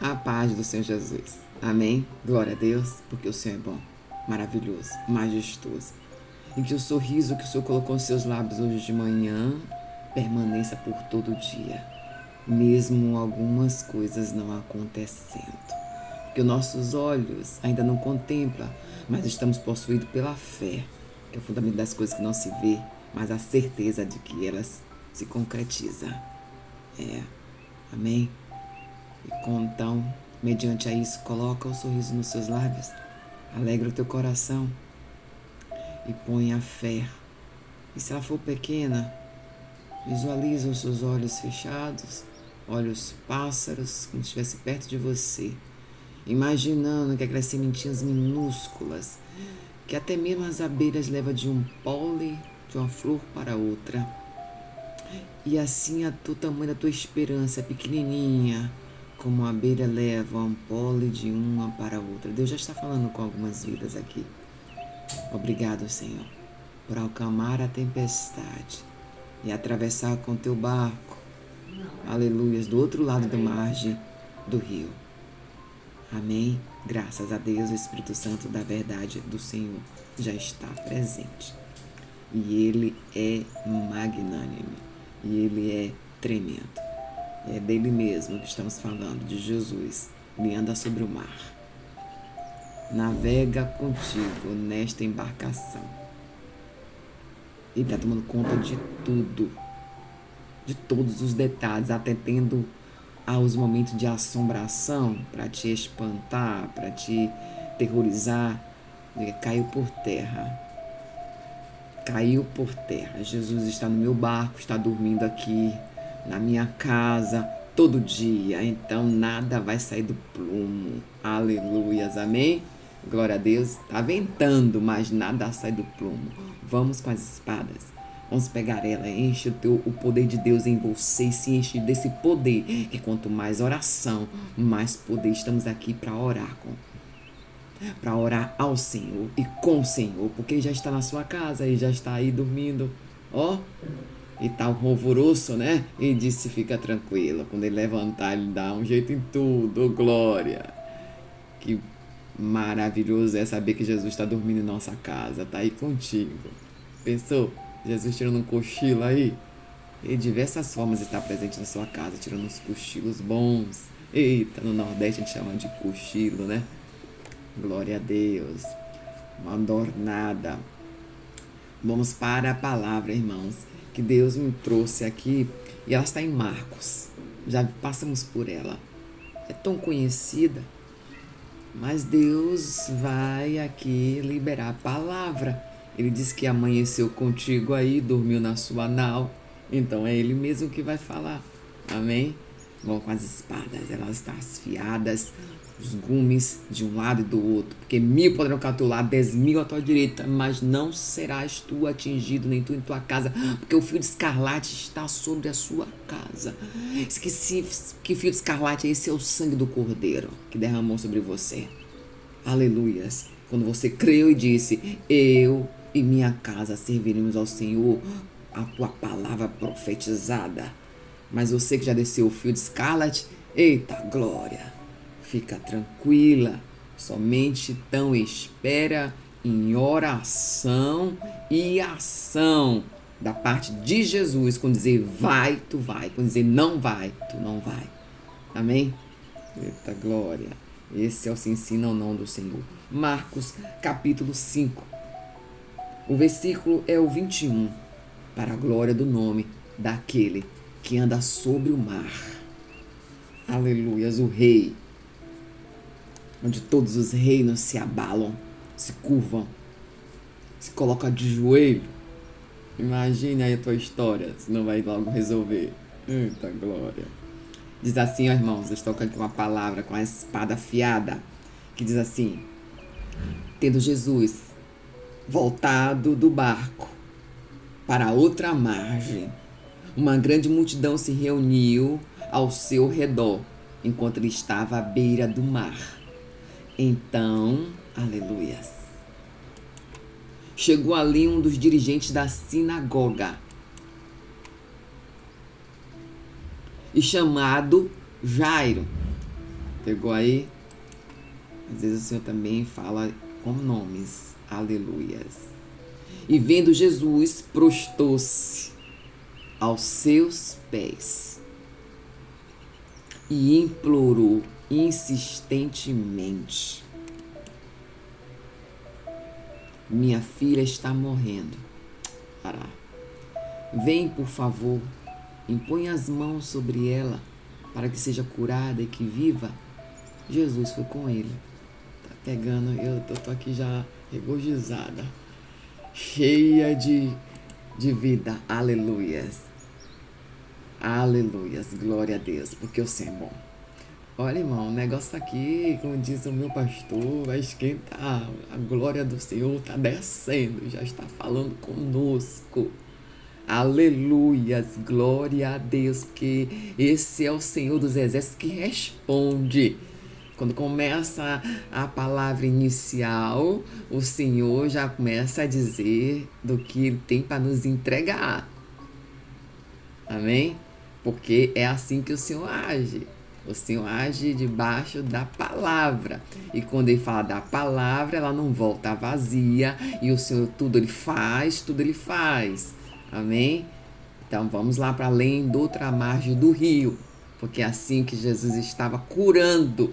A paz do Senhor Jesus. Amém? Glória a Deus, porque o Senhor é bom, maravilhoso, majestoso. E que o sorriso que o Senhor colocou nos seus lábios hoje de manhã permaneça por todo o dia, mesmo algumas coisas não acontecendo. Que os nossos olhos ainda não contemplam, mas estamos possuídos pela fé, que é o fundamento das coisas que não se vê, mas a certeza de que elas se concretizam. Amém? E então, mediante a isso, coloca o sorriso nos seus lábios, alegra o teu coração e põe a fé. E se ela for pequena, visualiza os seus olhos fechados, olha os pássaros como se estivesse perto de você, imaginando que aquelas sementinhas minúsculas, que até mesmo as abelhas levam de um pólen, de uma flor para outra. E assim o tamanho da tua esperança é pequenininha, como a abelha leva um pólen de uma para outra. Deus já está falando com algumas vidas aqui. Obrigado, Senhor, por acalmar a tempestade e atravessar com teu barco, aleluias, do outro lado da margem do rio. Amém? Graças a Deus, o Espírito Santo da verdade do Senhor já está presente. E Ele é magnânimo. E Ele é tremendo. É dele mesmo que estamos falando, de Jesus. Ele anda sobre o mar. Navega contigo nesta embarcação. Ele está tomando conta de tudo. De todos os detalhes, atendendo aos momentos de assombração, para te espantar, para te terrorizar. Caiu por terra. Caiu por terra. Jesus está no meu barco, está dormindo aqui, na minha casa, todo dia. Então nada vai sair do plumo. Aleluias, amém? Glória a Deus. Está ventando, mas nada sai do plumo. Vamos com as espadas. Vamos pegar ela, enche o poder de Deus em você e se enche desse poder. Que quanto mais oração, mais poder. Estamos aqui para orar ao Senhor e com o Senhor, porque Ele já está na sua casa e já está aí dormindo, ó, e tá um alvoroço, né? E disse, fica tranquilo, quando Ele levantar, Ele dá um jeito em tudo, glória. Que maravilhoso é saber que Jesus está dormindo em nossa casa, tá aí contigo. Pensou? Jesus tirando um cochilo aí? E de diversas formas está presente na sua casa, tirando uns cochilos bons. Eita, no Nordeste a gente chama de cochilo, né? Glória a Deus. Uma adornada. Vamos para a palavra, irmãos, que Deus me trouxe aqui. E ela está em Marcos. Já passamos por ela. É tão conhecida. Mas Deus vai aqui liberar a palavra. Ele disse que amanheceu contigo aí, dormiu na sua nau. Então é Ele mesmo que vai falar. Amém? Vamos com as espadas. Elas estão afiadas. Os gumes de um lado e do outro, porque 1000 poderão ficar ao teu lado, 10.000 à tua direita, mas não serás tu atingido, nem tu em tua casa, porque o fio de escarlate está sobre a sua casa. Esqueci que fio de escarlate é esse, é o sangue do Cordeiro que derramou sobre você. Aleluias. Quando você creu e disse, eu e minha casa serviremos ao Senhor, a tua palavra profetizada. Mas você que já desceu o fio de escarlate, eita glória! Fica tranquila, somente então espera em oração e ação da parte de Jesus. Quando dizer vai, tu vai. Quando dizer não vai, tu não vai. Amém? Eita glória. Esse é o sim, sim, não, não do Senhor. Marcos, capítulo 5. O versículo é o 21. Para a glória do nome daquele que anda sobre o mar. Aleluias, o Rei. Onde todos os reinos se abalam, se curvam, se colocam de joelho. Imagine aí a tua história, se não vai logo resolver. Eita glória. Diz assim, ó irmãos, eu estou aqui com uma palavra, com a espada afiada, que diz assim, tendo Jesus voltado do barco para outra margem, uma grande multidão se reuniu ao seu redor, enquanto ele estava à beira do mar. Então, aleluias, chegou ali um dos dirigentes da sinagoga, e chamado Jairo, Pegou aí? Às vezes o Senhor também fala com nomes. Aleluias. E vendo Jesus, prostou-se aos seus pés e implorou insistentemente: minha filha está morrendo. Pará. Vem, por favor, impõe as mãos sobre ela para que seja curada e que viva. Jesus foi com ele. Tá pegando, eu tô aqui já regozijada, cheia de vida. Aleluias. Aleluias. Glória a Deus, porque o Senhor é bom. Olha, irmão, o negócio aqui, como diz o meu pastor, vai esquentar. A glória do Senhor está descendo, já está falando conosco. Aleluias, glória a Deus, porque esse é o Senhor dos Exércitos que responde. Quando começa a palavra inicial, o Senhor já começa a dizer do que Ele tem para nos entregar. Amém? Porque é assim que o Senhor age. O Senhor age debaixo da palavra. E quando Ele fala da palavra, ela não volta vazia. E o Senhor, tudo Ele faz, tudo Ele faz. Amém? Então vamos lá para além da outra margem do rio. Porque é assim que Jesus estava curando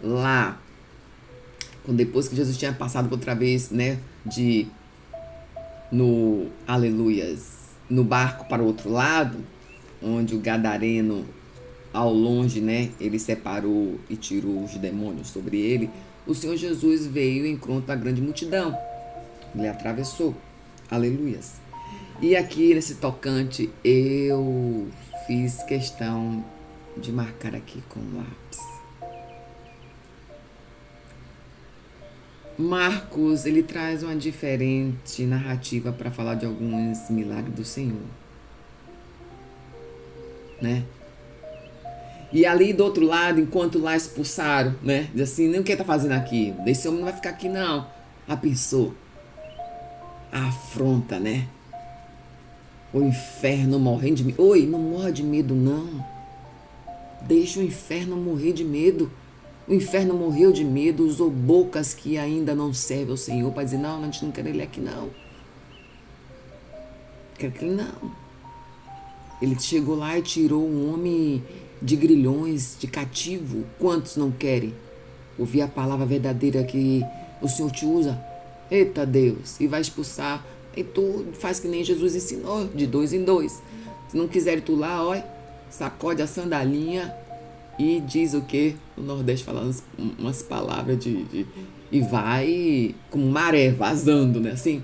lá. Depois que Jesus tinha passado outra vez, né? Aleluias, no barco para o outro lado, onde o gadareno, ao longe, né, ele separou e tirou os demônios sobre ele. O Senhor Jesus veio em encontro à grande multidão. Ele atravessou. Aleluias. E aqui nesse tocante eu fiz questão de marcar aqui com lápis. Marcos, ele traz uma diferente narrativa para falar de alguns milagres do Senhor, né? E ali do outro lado, enquanto lá expulsaram, né? Diz assim, nem o que ele tá fazendo aqui? Esse homem não vai ficar aqui não. A pensou, a afronta, né? O inferno morrendo de medo. Oi, não morra de medo não. Deixa o inferno morrer de medo. O inferno morreu de medo, usou bocas que ainda não servem ao Senhor para dizer, não, a gente não quer ele aqui não. Quer que ele não. Ele chegou lá e tirou um homem de grilhões, de cativo. Quantos não querem ouvir a palavra verdadeira que o Senhor te usa? Eita Deus, e vai expulsar. E tu faz que nem Jesus ensinou, de 2 em 2. Se não quiser tu lá, ó, sacode a sandalinha e diz o que? O Nordeste falando umas palavras e vai como maré, vazando, né? Assim,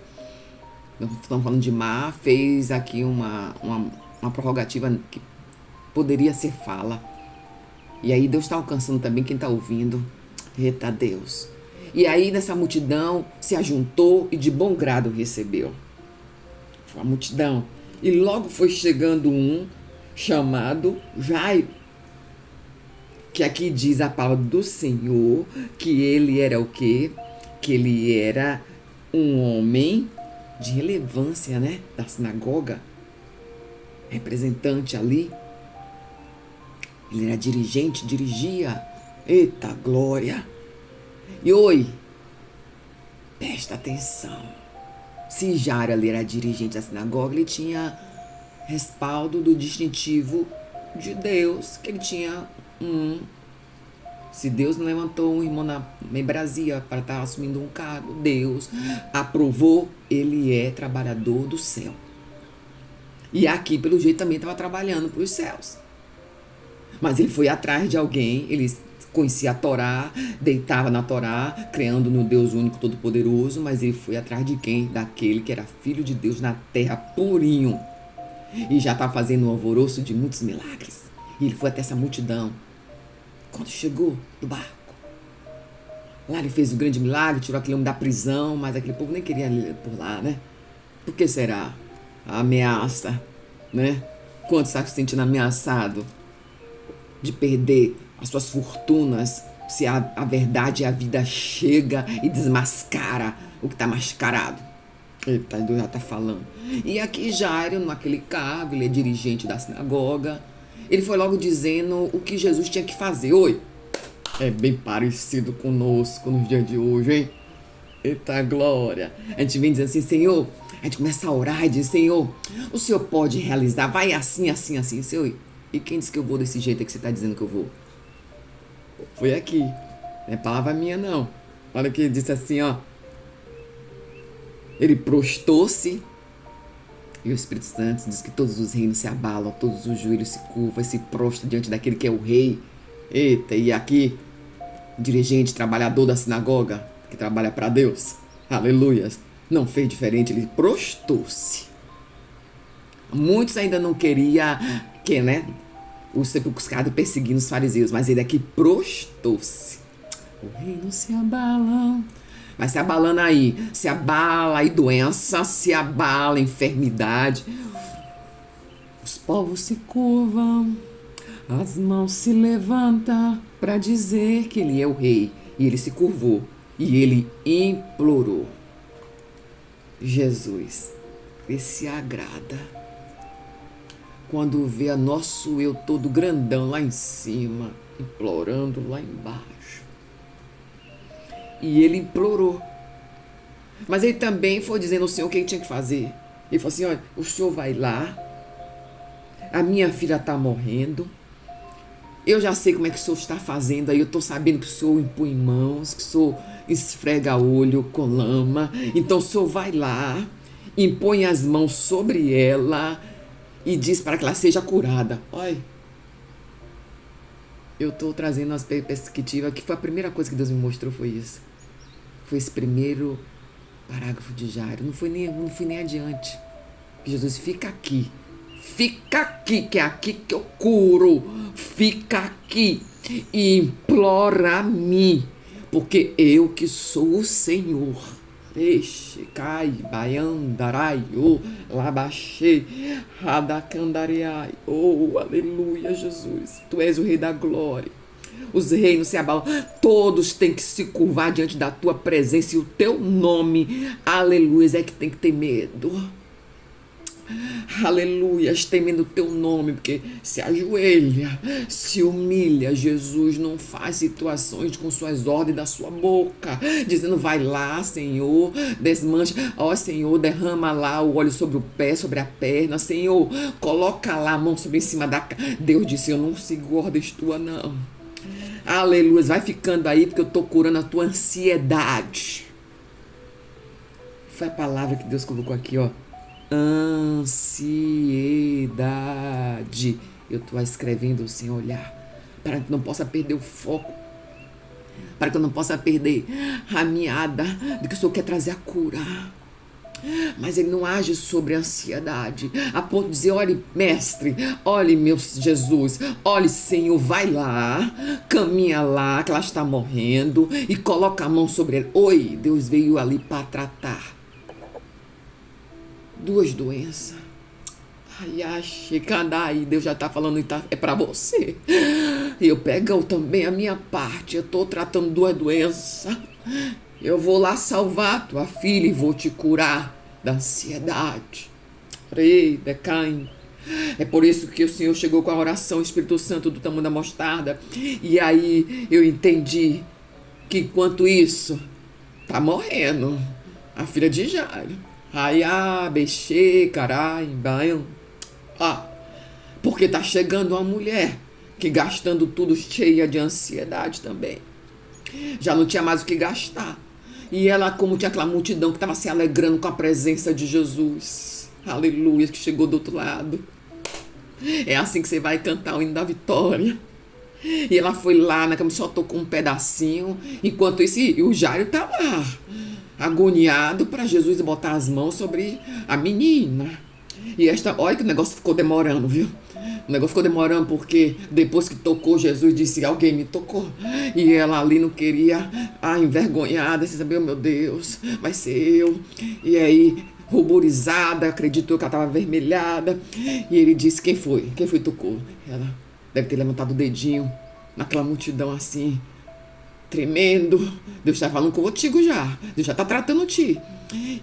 estamos falando de mar, fez aqui uma prerrogativa que poderia ser fala. E aí Deus está alcançando também quem está ouvindo. Eita Deus. E aí nessa multidão se ajuntou e de bom grado recebeu. Foi a multidão. E logo foi chegando um chamado Jairo, que aqui diz a palavra do Senhor, que ele era o quê? Que ele era um homem de relevância, né? Da sinagoga. Representante ali. Ele era dirigente, dirigia. Eita glória! E oi, presta atenção. Se Jairo ali era dirigente da sinagoga, ele tinha respaldo do distintivo de Deus, que ele tinha se Deus não levantou um irmão na membresia para estar assumindo um cargo, Deus aprovou, ele é trabalhador do céu. E aqui, pelo jeito, também estava trabalhando para os céus. Mas ele foi atrás de alguém, ele conhecia a Torá, deitava na Torá, crendo no Deus único todo-poderoso, mas ele foi atrás de quem? Daquele que era filho de Deus na terra, purinho. E já estava fazendo um alvoroço de muitos milagres. E ele foi até essa multidão. Quando chegou do barco, lá ele fez o grande milagre, tirou aquele homem da prisão, mas aquele povo nem queria ir por lá, né? Por que será? A ameaça, né? Quanto está se sentindo ameaçado de perder as suas fortunas, se a verdade e a vida chega e desmascara o que está mascarado? Eita, Deus já está falando. E aqui Jairo, naquele cargo, ele é dirigente da sinagoga, ele foi logo dizendo o que Jesus tinha que fazer. Oi, É bem parecido conosco nos dias de hoje, hein? Eita glória! A gente vem dizendo assim, Senhor, a gente começa a orar e diz, Senhor, o Senhor pode realizar, vai assim, assim, assim, Senhor. E quem disse que eu vou desse jeito é que você está dizendo que eu vou? Foi aqui, não é palavra minha não. Olha que disse assim, ó. Ele prostou-se e o Espírito Santo diz que todos os reinos se abalam, todos os joelhos se curvam e se prostam diante daquele que é o rei. Eita, e aqui, dirigente, trabalhador da sinagoga, que trabalha para Deus, aleluias, não fez diferente, ele prostou-se. Muitos ainda não queriam, né? Os sepulcros perseguindo os fariseus, mas ele aqui prostou-se. O reino se abala. Vai se abalando aí. Se abala aí doença, se abala enfermidade. Os povos se curvam, as mãos se levantam para dizer que ele é o rei. E ele se curvou e ele implorou. Jesus, ele se agrada quando vê a nosso eu todo grandão lá em cima, implorando lá embaixo. E ele implorou. Mas ele também foi dizendo ao Senhor o que ele tinha que fazer. Ele falou assim, olha, o Senhor vai lá, a minha filha está morrendo, eu já sei como é que o Senhor está fazendo aí, eu estou sabendo que o Senhor impõe mãos, que o Senhor esfrega olho com lama, então o Senhor vai lá, impõe as mãos sobre ela e diz para que ela seja curada. Olha, eu estou trazendo uma perspectiva que foi a primeira coisa que Deus me mostrou, foi isso. Foi esse primeiro parágrafo de Jairo. Não fui nem adiante. Jesus, fica aqui, que é aqui que eu curo. Fica aqui e implora a mim, porque eu que sou o Senhor. Eixe, cai, baiandarai, labaxê, radacandariai, aleluia, Jesus, tu és o Rei da Glória. Os reinos se abalam, todos têm que se curvar diante da tua presença e o teu nome, aleluia, é que tem que ter medo. Aleluia, temendo o teu nome, porque se ajoelha, se humilha. Jesus não faz situações com suas ordens da sua boca, dizendo vai lá, Senhor, desmancha, ó Senhor, derrama lá o óleo sobre o pé, sobre a perna, Senhor, coloca lá a mão sobre em cima da... Deus disse, eu não sigo ordens tua não. Aleluia, vai ficando aí porque eu estou curando a tua ansiedade. Foi a palavra que Deus colocou aqui, ó. Ansiedade. Eu estou escrevendo sem olhar, para que não possa perder o foco, para que eu não possa perder a meada do que o Senhor quer trazer a cura. Mas ele não age sobre a ansiedade, a ponto de dizer, olhe mestre, olhe meu Jesus, olhe Senhor, vai lá, caminha lá, que ela está morrendo, e coloca a mão sobre ela. Oi, Deus veio ali para tratar duas doenças. Ai, Deus já está falando, é para você. E eu pego também a minha parte, eu estou tratando duas doenças. Eu vou lá salvar tua filha e vou te curar da ansiedade. É por isso que o Senhor chegou com a oração, o Espírito Santo do tamanho da mostarda. E aí eu entendi que enquanto isso, tá morrendo a filha de Jairo. Porque tá chegando uma mulher que gastando tudo cheia de ansiedade também. Já não tinha mais o que gastar. E ela, como tinha aquela multidão que estava se alegrando com a presença de Jesus. Aleluia, que chegou do outro lado. É assim que você vai cantar o hino da vitória. E ela foi lá na cama, só tocou um pedacinho. Enquanto isso, o Jairo tá lá, agoniado para Jesus botar as mãos sobre a menina. E olha que o negócio ficou demorando, viu? O negócio ficou demorando porque depois que tocou, Jesus disse, alguém me tocou. E ela ali não queria, envergonhada, sem saber, meu Deus, vai ser eu. E aí, ruborizada, acreditou que ela estava avermelhada. E ele disse, quem foi? Quem foi que tocou? Ela deve ter levantado o dedinho naquela multidão assim, tremendo. Deus está falando contigo já. Deus já está tratando ti.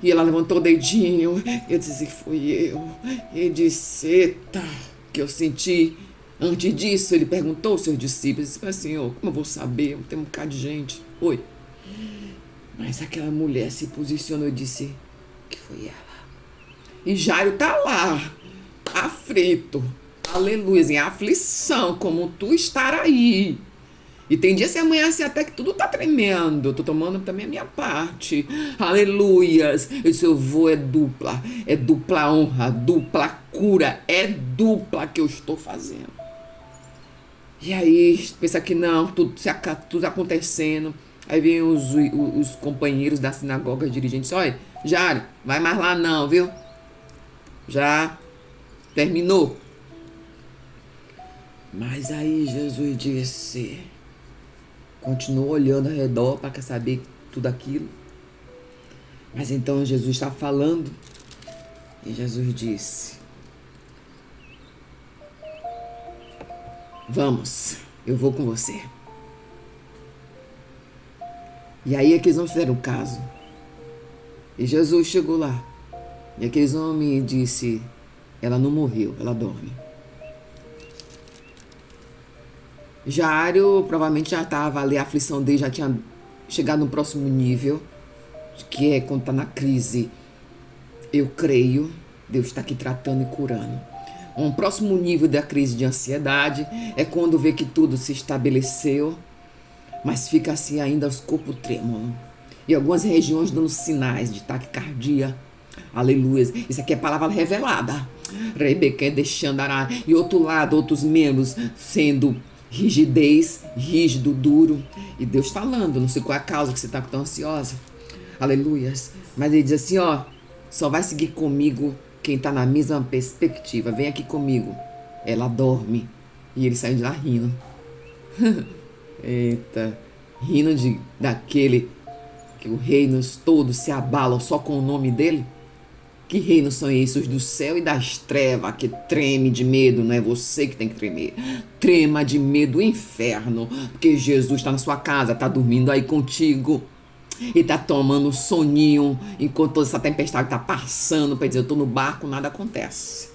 E ela levantou o dedinho. Eu disse que foi eu. Ele disse, eita, que eu senti Antes disso, ele perguntou aos seus discípulos, disse, mas Senhor, como eu vou saber? Tem um bocado de gente. Oi. Mas aquela mulher se posicionou e disse que foi ela. E Jairo tá lá, aflito, aleluia, em aflição, como tu estar aí. E tem dia que se amanhece até que tudo tá tremendo. Eu tô tomando também a minha parte. Aleluias. Eu disse, eu vou, é dupla honra, dupla cura, é dupla que eu estou fazendo. E aí, pensa que não, tudo acontecendo. Aí vem os companheiros da sinagoga, os dirigentes, olha, Jairo, vai mais lá não, viu? Já terminou. Mas aí Jesus disse, continuou olhando ao redor para saber tudo aquilo. Mas então Jesus está falando e Jesus disse, vamos, eu vou com você. E aí aqueles homens fizeram caso. E Jesus chegou lá. E aqueles homens disse, ela não morreu, ela dorme. Jairo provavelmente já estava ali, a aflição dele já tinha chegado no próximo nível, que é quando está na crise. Eu creio, Deus está aqui tratando e curando. Um próximo nível da crise de ansiedade é quando vê que tudo se estabeleceu, mas fica assim ainda os corpos trêmulos. E algumas regiões dando sinais de taquicardia. Aleluia. Isso aqui é palavra revelada. Rebeca deixando arar. E outro lado, outros membros sendo rigidez, rígido, duro. E Deus falando, não sei qual é a causa que você está tão ansiosa. Aleluias. Mas ele diz assim, ó, só vai seguir comigo quem está na mesma perspectiva. Vem aqui comigo. Ela dorme. E ele sai de lá rindo. Eita. Rindo daquele que os reinos todos se abalam só com o nome dele. Que reinos são esses? Os do céu e das trevas, que treme de medo, não é você que tem que tremer. Trema de medo o inferno, porque Jesus está na sua casa, está dormindo aí contigo. E está tomando um soninho enquanto toda essa tempestade está passando, para dizer, eu estou no barco, nada acontece.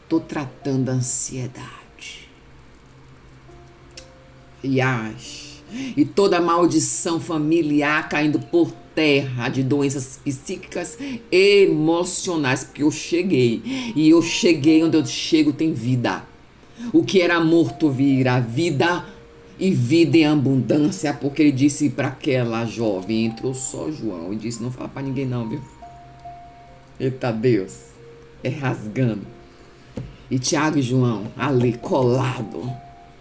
Estou tratando a ansiedade. E toda maldição familiar caindo por terra de doenças psíquicas e emocionais, porque eu cheguei. E eu cheguei, onde eu chego tem vida. O que era morto vira vida e vida em abundância, porque ele disse para aquela jovem, entrou só João e disse, não fala para ninguém não, viu? Eita Deus, é rasgando. E Tiago e João ali colado,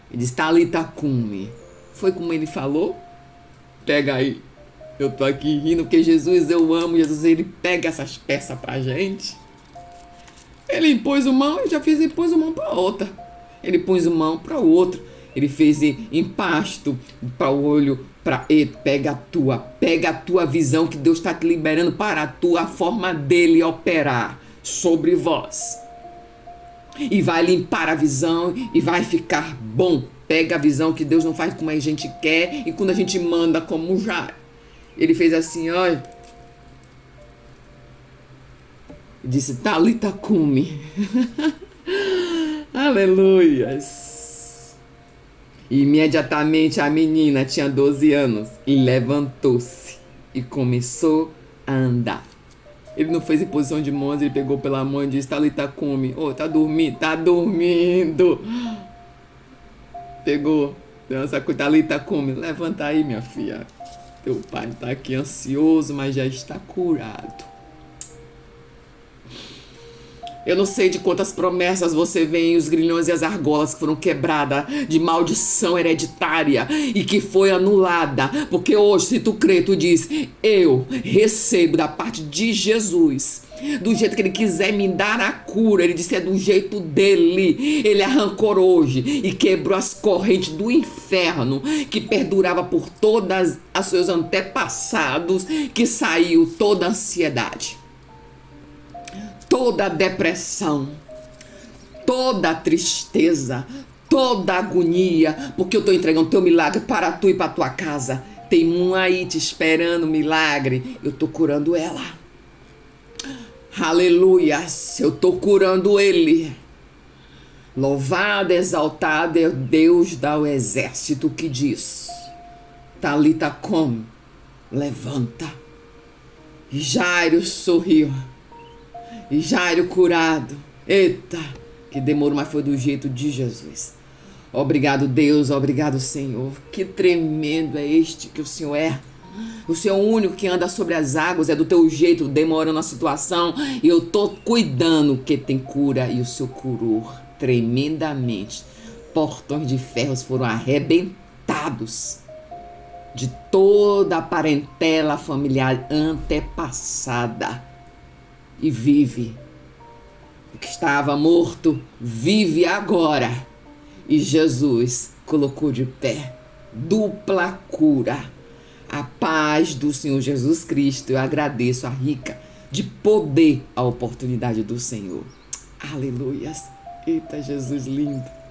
ele disse, Talita cumi. Foi como ele falou? Pega aí. Eu tô aqui rindo porque Jesus, eu amo Jesus, ele pega essas peças pra gente. Ele impôs uma mão, eu já fiz, impôs uma mão pra outra. Ele pôs uma mão pra outro. Ele fez empasto para o olho, pega a tua visão que Deus está te liberando para a tua forma dele operar sobre vós. E vai limpar a visão e vai ficar bom. Pega a visão que Deus não faz como a gente quer e quando a gente manda como já. Ele fez assim, olha. Disse, Talita cumi. Aleluias. E imediatamente a menina tinha 12 anos e levantou-se e começou a andar. Ele não fez em posição de mãos, ele pegou pela mão e disse, Talita cumi. Oh, tá dormindo, tá dormindo. Pegou, dança com Talita cumi. Levanta aí, minha filha. Teu pai tá aqui ansioso, mas já está curado. Eu não sei de quantas promessas você vê, os grilhões e as argolas que foram quebradas de maldição hereditária e que foi anulada. Porque hoje, se tu crê, tu diz, eu recebo da parte de Jesus. Do jeito que ele quiser me dar a cura, ele disse, é do jeito dele. Ele arrancou hoje e quebrou as correntes do inferno que perdurava por todas os seus antepassados, que saiu toda a ansiedade, toda a depressão, toda a tristeza, toda a agonia, porque eu estou entregando teu milagre para tu e para tua casa. Tem um aí te esperando milagre, eu estou curando ela. Aleluias, eu estou curando ele. Louvado, exaltado é o Deus do exército que diz: Talita cum, levanta. E Jairo sorriu. E Jairo curado. Eita, que demorou, mas foi do jeito de Jesus. Obrigado, Deus, obrigado, Senhor. Que tremendo é este que o Senhor é. O Senhor é o único que anda sobre as águas, é do teu jeito, demorando a situação. E eu tô cuidando que tem cura, e o Senhor curou tremendamente. Portões de ferros foram arrebentados de toda a parentela familiar antepassada. E vive. O que estava morto vive agora. E Jesus colocou de pé dupla cura. A paz do Senhor Jesus Cristo. Eu agradeço a rica de poder a oportunidade do Senhor. Aleluias. Eita, Jesus lindo.